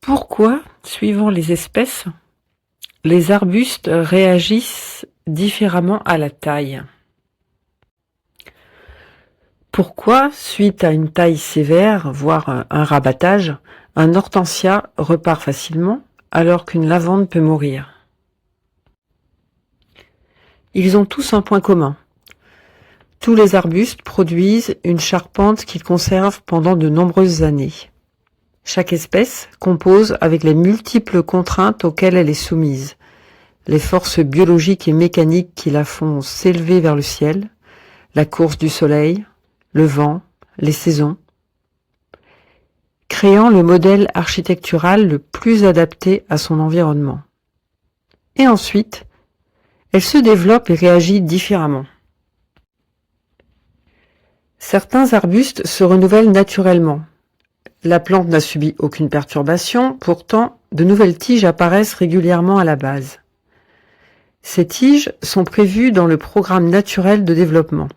Pourquoi, suivant les espèces, les arbustes réagissent différemment à la taille? Pourquoi, suite à une taille sévère, voire un rabattage, un hortensia repart facilement alors qu'une lavande peut mourir? Ils ont tous un point commun. Tous les arbustes produisent une charpente qu'ils conservent pendant de nombreuses années. Chaque espèce compose avec les multiples contraintes auxquelles elle est soumise, les forces biologiques et mécaniques qui la font s'élever vers le ciel, la course du soleil, le vent, les saisons, créant le modèle architectural le plus adapté à son environnement. Et ensuite, elle se développe et réagit différemment. Certains arbustes se renouvellent naturellement. La plante n'a subi aucune perturbation, pourtant de nouvelles tiges apparaissent régulièrement à la base. Ces tiges sont prévues dans le programme naturel de développement.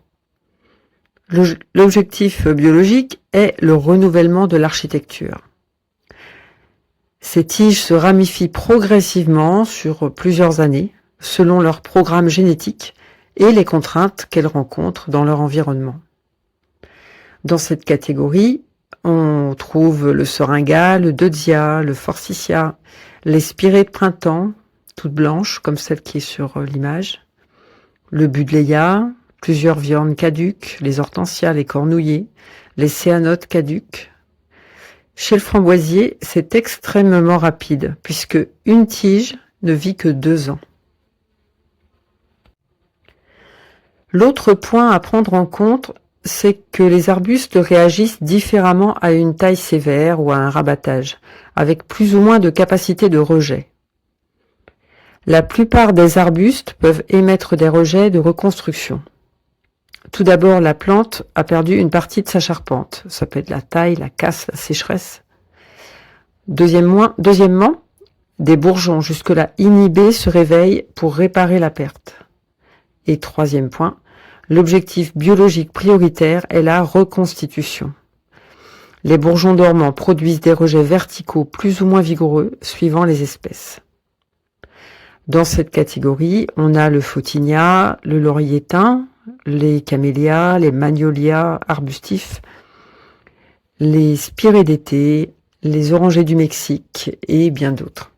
L'objectif biologique est le renouvellement de l'architecture. Ces tiges se ramifient progressivement sur plusieurs années, selon leur programme génétique et les contraintes qu'elles rencontrent dans leur environnement. Dans cette catégorie, on trouve le seringa, le deutzia, le forsythia, les spirées de printemps, toutes blanches comme celle qui est sur l'image, le buddleia, plusieurs viandes caduques, les hortensias, les cornouillers, les céanotes caduques. Chez le framboisier, c'est extrêmement rapide puisque une tige ne vit que 2 ans. L'autre point à prendre en compte, c'est que les arbustes réagissent différemment à une taille sévère ou à un rabattage, avec plus ou moins de capacité de rejet. La plupart des arbustes peuvent émettre des rejets de reconstruction. Tout d'abord, la plante a perdu une partie de sa charpente. Ça peut être la taille, la casse, la sécheresse. Deuxièmement, des bourgeons jusque-là inhibés se réveillent pour réparer la perte. Et troisième point, l'objectif biologique prioritaire est la reconstitution. Les bourgeons dormants produisent des rejets verticaux plus ou moins vigoureux suivant les espèces. Dans cette catégorie, on a le photinia, le laurier thym, les camélias, les magnolias arbustifs, les spirées d'été, les orangers du Mexique et bien d'autres.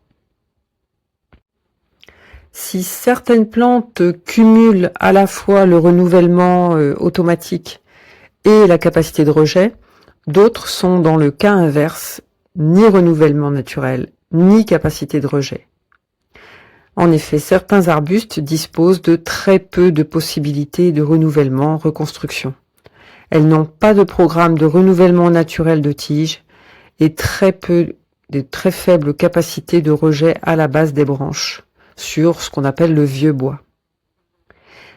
Si certaines plantes cumulent à la fois le renouvellement automatique et la capacité de rejet, d'autres sont dans le cas inverse, ni renouvellement naturel, ni capacité de rejet. En effet, certains arbustes disposent de très peu de possibilités de renouvellement, reconstruction. Elles n'ont pas de programme de renouvellement naturel de tiges et de très faibles capacités de rejet à la base des branches, sur ce qu'on appelle le vieux bois.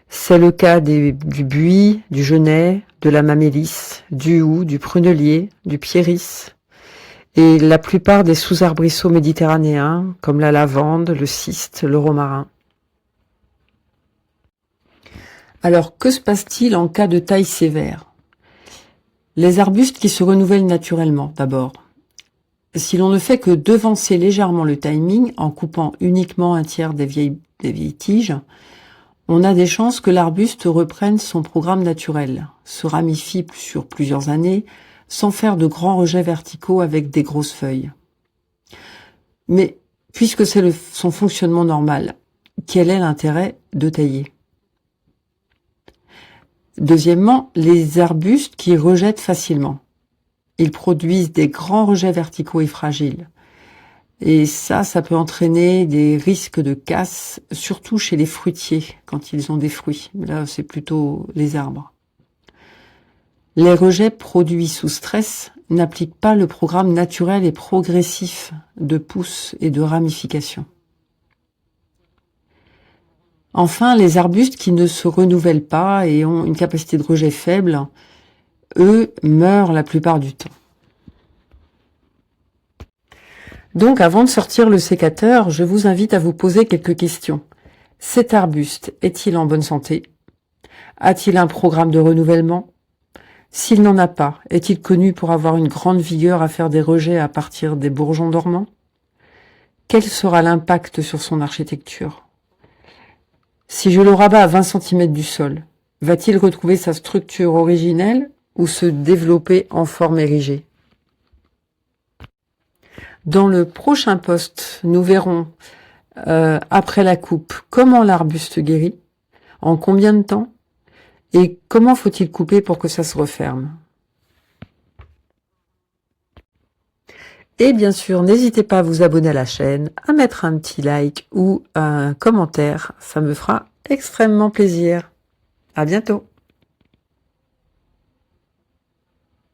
C'est le cas du buis, du genêt, de la mamélis, du houx, du prunelier, du pieris, et la plupart des sous-arbrisseaux méditerranéens, comme la lavande, le cyste, le romarin. Alors, que se passe-t-il en cas de taille sévère? Les arbustes qui se renouvellent naturellement, d'abord. Si l'on ne fait que devancer légèrement le timing, en coupant uniquement un tiers des vieilles tiges, on a des chances que l'arbuste reprenne son programme naturel, se ramifie sur plusieurs années, sans faire de grands rejets verticaux avec des grosses feuilles. Mais, puisque c'est son fonctionnement normal, quel est l'intérêt de tailler? Deuxièmement, les arbustes qui rejettent facilement. Ils produisent des grands rejets verticaux et fragiles. Et ça peut entraîner des risques de casse, surtout chez les fruitiers, quand ils ont des fruits. Là, c'est plutôt les arbres. Les rejets produits sous stress n'appliquent pas le programme naturel et progressif de pousse et de ramification. Enfin, les arbustes qui ne se renouvellent pas et ont une capacité de rejet faible, eux, meurent la plupart du temps. Donc, avant de sortir le sécateur, je vous invite à vous poser quelques questions. Cet arbuste est-il en bonne santé? A-t-il un programme de renouvellement? S'il n'en a pas, est-il connu pour avoir une grande vigueur à faire des rejets à partir des bourgeons dormants? quel sera l'impact sur son architecture? Si je le rabats à 20 cm du sol, va-t-il retrouver sa structure originelle ou se développer en forme érigée? Dans le prochain post, nous verrons, après la coupe, comment l'arbuste guérit, en combien de temps, et comment faut-il couper pour que ça se referme. Et bien sûr, n'hésitez pas à vous abonner à la chaîne, à mettre un petit like ou un commentaire, ça me fera extrêmement plaisir. À bientôt.